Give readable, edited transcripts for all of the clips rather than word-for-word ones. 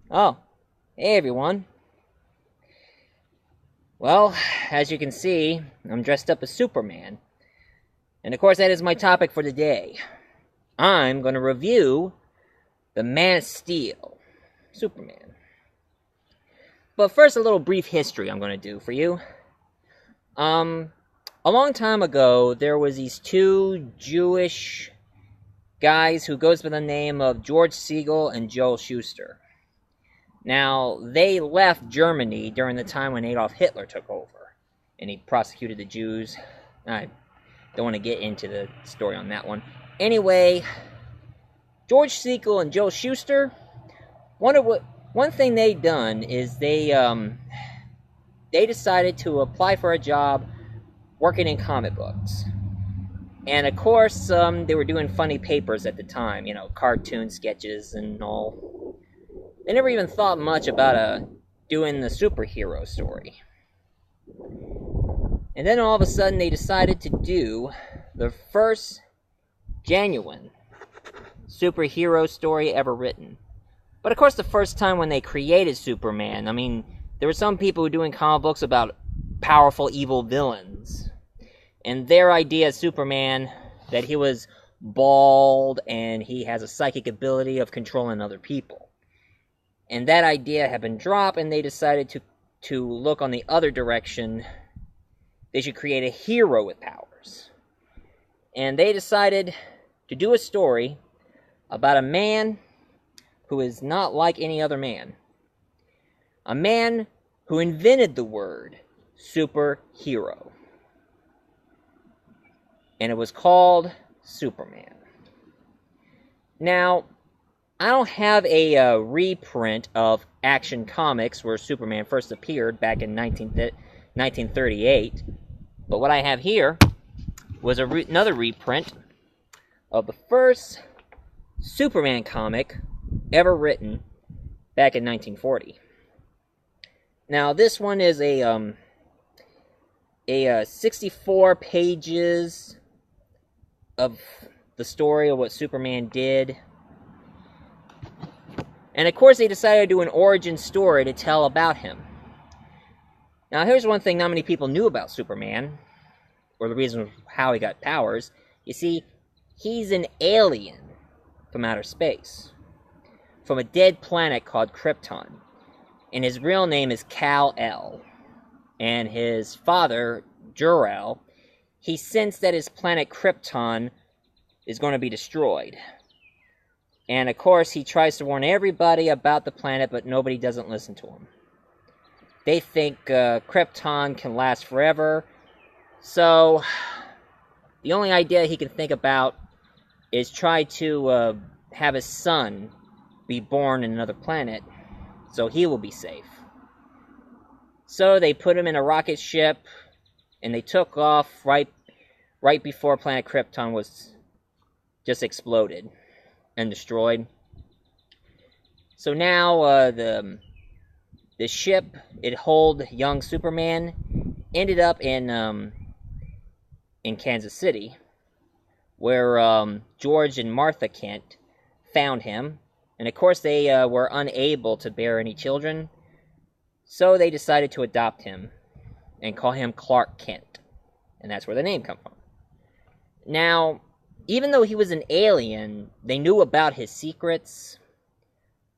Oh, hey everyone. Well, as you can see, I'm dressed up as Superman. And of course, that is my topic for today. I'm going to review The Man of Steel, Superman. But first, a little brief history I'm going to do for you. Um, a long time ago, there was these two Jewish guys who goes by the name of George Siegel and Joel Schuster. Now, they left Germany during the time when Adolf Hitler took over, and he prosecuted the Jews. I don't want to get into the story on that one. Anyway, George Siegel and Joe Schuster, one thing they done is they decided to apply for a job working in comic books. And of course, they were doing funny papers at the time, cartoon sketches and all. They never even thought much about doing the superhero story. And then all of a sudden they decided to do the first genuine superhero story ever written. But of course, the first time when they created Superman, there were some people who were doing comic books about powerful evil villains. And their idea of Superman, that he was bald and he has a psychic ability of controlling other people. And that idea had been dropped, and they decided to look on the other direction. They should create a hero with powers. And they decided to do a story about a man who is not like any other man. A man who invented the word superhero. And it was called Superman. Now, I don't have a reprint of Action Comics where Superman first appeared back in 1938, but what I have here was another reprint of the first Superman comic ever written back in 1940. Now, this one is a 64 pages of the story of what Superman did. And of course, they decided to do an origin story to tell about him. Now, here's one thing not many people knew about Superman, or the reason how he got powers. You see, he's an alien from outer space, from a dead planet called Krypton. And his real name is Kal-El. And his father, Jor-El, he sensed that his planet Krypton is going to be destroyed. And of course, he tries to warn everybody about the planet, but nobody doesn't listen to him. They think Krypton can last forever, so the only idea he can think about is try to have his son be born in another planet, so he will be safe. So they put him in a rocket ship, and they took off right before planet Krypton was just exploded and destroyed. So now the ship it hold young Superman ended up in Kansas City, where George and Martha Kent found him, and of course they were unable to bear any children, so they decided to adopt him and call him Clark Kent, and that's where the name comes from. Now, even though he was an alien, they knew about his secrets.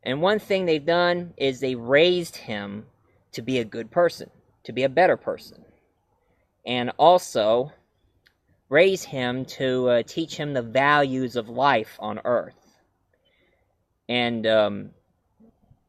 And one thing they've done is they raised him to be a good person, to be a better person. And also raise him to teach him the values of life on Earth. And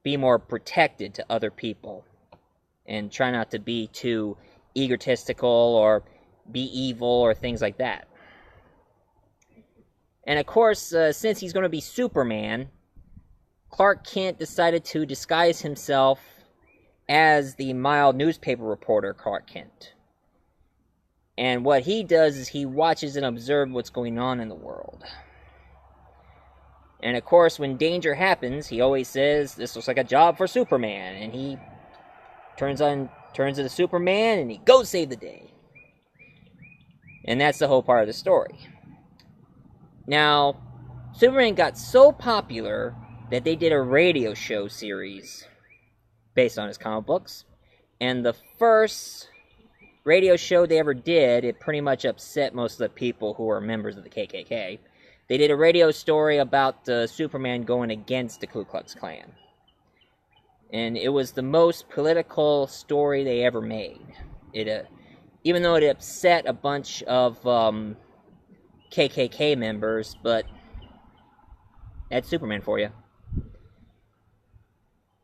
be more protected to other people. And try not to be too egotistical or be evil or things like that. And of course, since he's going to be Superman, Clark Kent decided to disguise himself as the mild newspaper reporter Clark Kent. And what he does is he watches and observes what's going on in the world. And of course, when danger happens, he always says, "This looks like a job for Superman." And he turns into Superman and he goes save the day. And that's the whole part of the story. Now, Superman got so popular that they did a radio show series based on his comic books. And the first radio show they ever did, it pretty much upset most of the people who were members of the KKK. They did a radio story about Superman going against the Ku Klux Klan. And it was the most political story they ever made. It, even though it upset a bunch of KKK members, but that's Superman for you.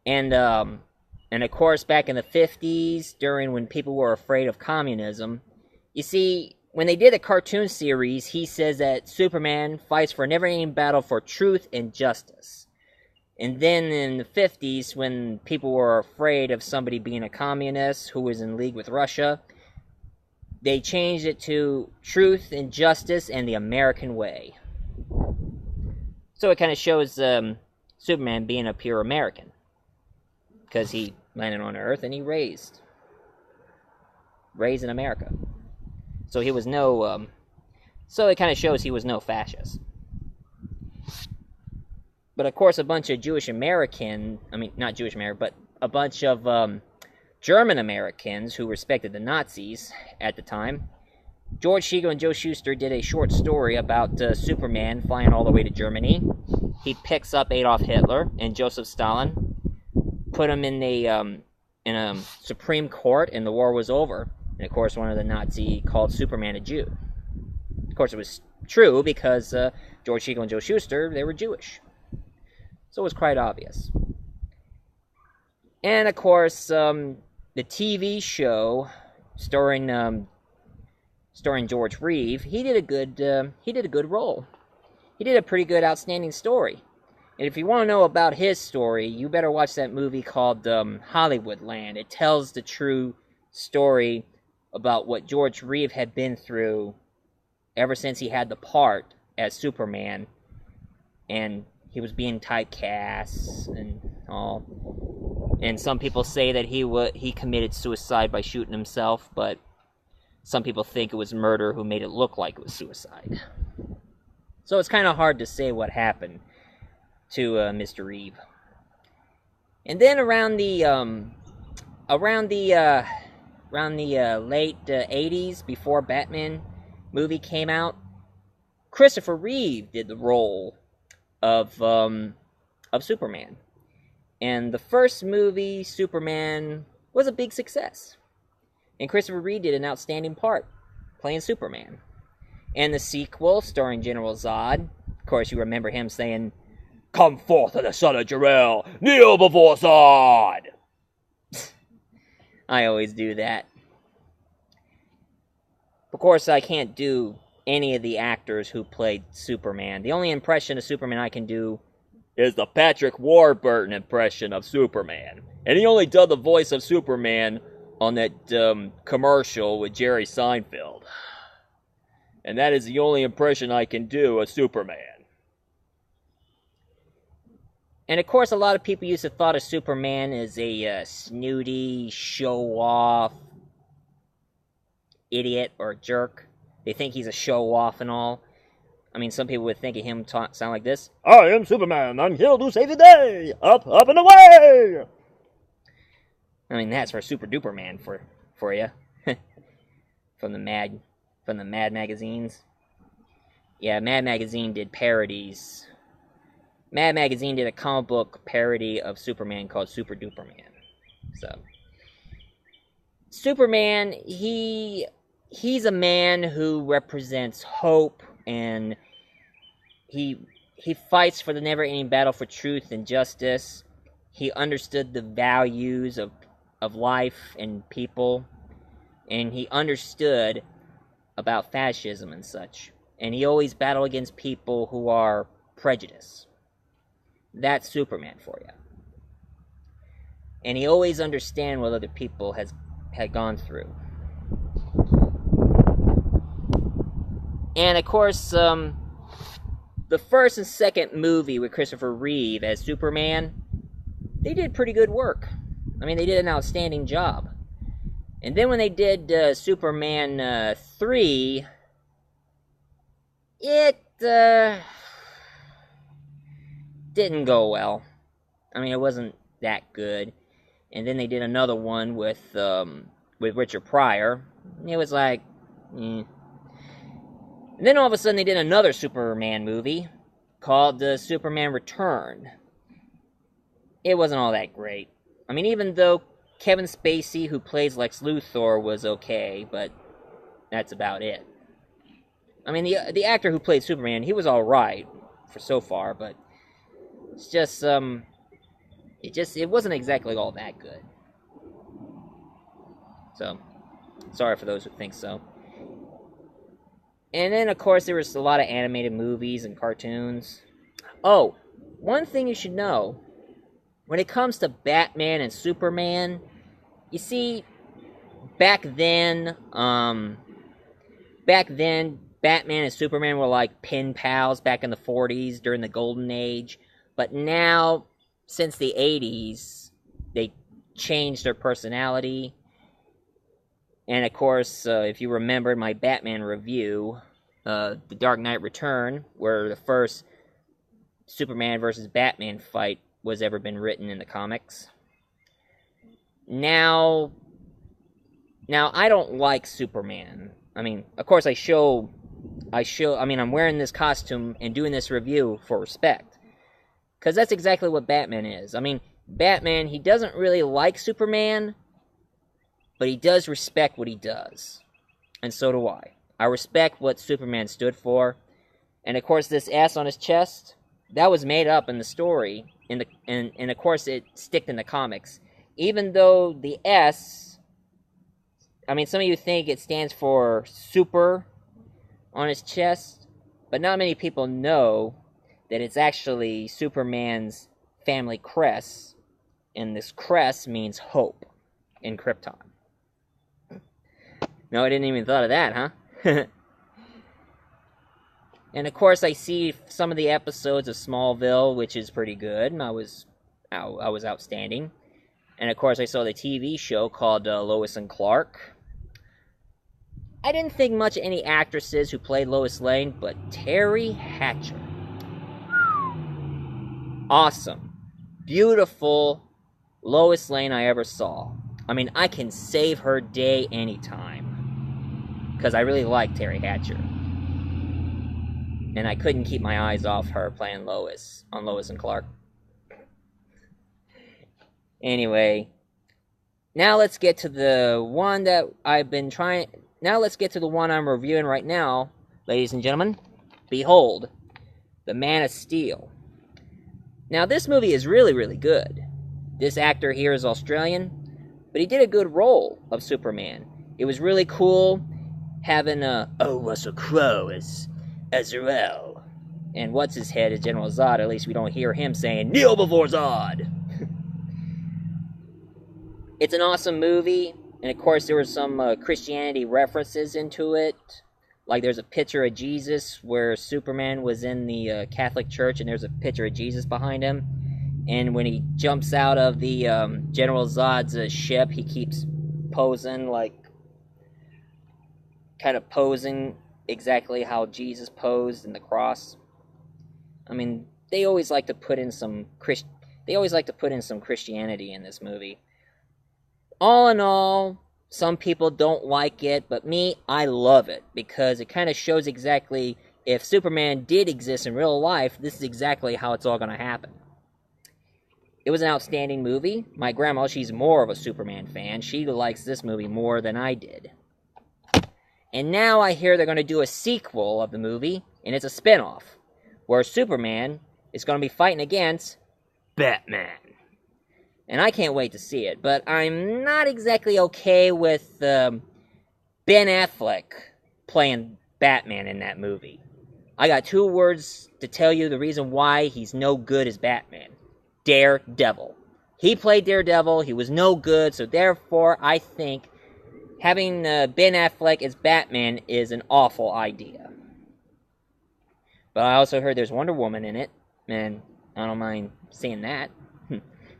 And of course, back in the 50s, during when people were afraid of communism, you see, when they did the cartoon series, he says that Superman fights for a never-ending battle for truth and justice. And then in the 50s, when people were afraid of somebody being a communist who was in league with Russia, they changed it to truth and justice and the American way. So it kind of shows Superman being a pure American. Because he landed on Earth and he raised in America. So he was no, so it kind of shows he was no fascist. But of course, a bunch of Jewish American, I mean, not Jewish American, but a bunch of German Americans who respected the Nazis at the time, George Segal and Joe Shuster did a short story about Superman flying all the way to Germany. He picks up Adolf Hitler and Joseph Stalin, put him in a Supreme Court, and the war was over. And of course, one of the Nazis called Superman a Jew. Of course, it was true because George Segal and Joe Shuster, they were Jewish. So it was quite obvious. And of course, the TV show starring George Reeve, he did a good role. He did a pretty good, outstanding story. And if you want to know about his story, you better watch that movie called Hollywoodland. It tells the true story about what George Reeve had been through ever since he had the part as Superman. And he was being typecast and all. And some people say that he committed suicide by shooting himself, but some people think it was murder who made it look like it was suicide. So it's kind of hard to say what happened to Mr. Reeve. And then around the late 80s, before Batman movie came out, Christopher Reeve did the role of Superman. And the first movie, Superman, was a big success. And Christopher Reeve did an outstanding part, playing Superman. And the sequel, starring General Zod, of course you remember him saying, "Come forth to the son of Jor-El, kneel before Zod!" I always do that. Of course, I can't do any of the actors who played Superman. The only impression of Superman I can do is the Patrick Warburton impression of Superman. And he only did the voice of Superman on that commercial with Jerry Seinfeld. And that is the only impression I can do of Superman. And of course, a lot of people used to thought of Superman as a snooty, show-off idiot or jerk. They think he's a show-off and all. I mean, some people would think of him sound like this. "I am Superman. I'm here to save the day. Up, up, and away!" I mean, that's for Super Duper Man for you. From the Mad magazines. Yeah, Mad Magazine did parodies. Mad Magazine did a comic book parody of Superman called Super Duper Man. So, Superman, he's a man who represents hope, and he fights for the never-ending battle for truth and justice. He understood the values of life and people, and he understood about fascism and such. And he always battled against people who are prejudiced. That's Superman for you. And he always understands what other people had gone through. And of course, the first and second movie with Christopher Reeve as Superman, they did pretty good work. I mean, they did an outstanding job. And then when they did Superman 3, didn't go well. I mean, it wasn't that good. And then they did another one with Richard Pryor. It was like, And then all of a sudden they did another Superman movie called Superman Return. It wasn't all that great. I mean, even though Kevin Spacey, who plays Lex Luthor, was okay, but that's about it. I mean, the actor who played Superman, he was all right for so far, but it's just it wasn't exactly all that good. So, sorry for those who think so. And then, of course, there was a lot of animated movies and cartoons. Oh, one thing you should know, when it comes to Batman and Superman, you see, back then, Batman and Superman were like pen pals back in the 40s during the Golden Age. But now, since the 80s, they changed their personality. And of course, if you remember my Batman review, The Dark Knight Return, where the first Superman versus Batman fight was ever been written in the comics. Now I don't like Superman. I mean, of course I'm wearing this costume and doing this review for respect. Because that's exactly what Batman is. I mean, Batman, he doesn't really like Superman, but he does respect what he does. And so do I. I respect what Superman stood for. And of course, this S on his chest, that was made up in the story. And of course, it sticked in the comics. Even though the S, I mean, some of you think it stands for super on his chest, but not many people know that it's actually Superman's family crest, and this crest means hope in Krypton. No, I didn't even thought of that, huh? And of course, I see some of the episodes of Smallville, which is pretty good, and I was outstanding. And of course, I saw the TV show called Lois and Clark. I didn't think much of any actresses who played Lois Lane, but Terry Hatcher. Awesome. Beautiful Lois Lane I ever saw. I mean, I can save her day anytime. Because I really like Terry Hatcher. And I couldn't keep my eyes off her playing Lois on Lois and Clark. Anyway, now let's get to the one that let's get to the one I'm reviewing right now, ladies and gentlemen. Behold, The Man of Steel. Now, this movie is really, really good. This actor here is Australian, but he did a good role of Superman. It was really cool having Russell Crowe as Azrael. And what's his head as General Zod. At least we don't hear him saying, "Kneel before Zod!" It's an awesome movie. And of course, there were some Christianity references into it. Like there's a picture of Jesus where Superman was in the Catholic Church, and there's a picture of Jesus behind him. And when he jumps out of the General Zod's ship, he keeps posing, like, kind of posing exactly how Jesus posed in the cross. I mean, they always like to put in some Christianity in this movie. All in all, some people don't like it, but me, I love it, because it kind of shows exactly, if Superman did exist in real life, this is exactly how it's all going to happen. It was an outstanding movie. My grandma, she's more of a Superman fan. She likes this movie more than I did. And now I hear they're going to do a sequel of the movie, and it's a spin-off, where Superman is going to be fighting against Batman. And I can't wait to see it, but I'm not exactly okay with Ben Affleck playing Batman in that movie. I got 2 words to tell you the reason why he's no good as Batman. Daredevil. He played Daredevil, he was no good, so therefore I think having Ben Affleck as Batman is an awful idea. But I also heard there's Wonder Woman in it, and I don't mind seeing that.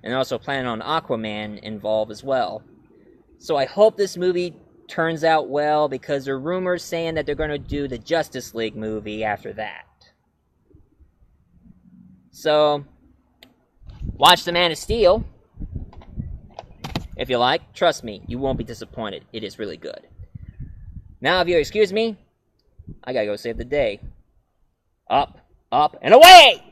And also planning on Aquaman involved as well. So I hope this movie turns out well, because there are rumors saying that they're going to do the Justice League movie after that. So, Watch The Man of Steel, if you like. Trust me, you won't be disappointed. It is really good. Now, if you'll excuse me, I gotta go save the day. Up, up, and away!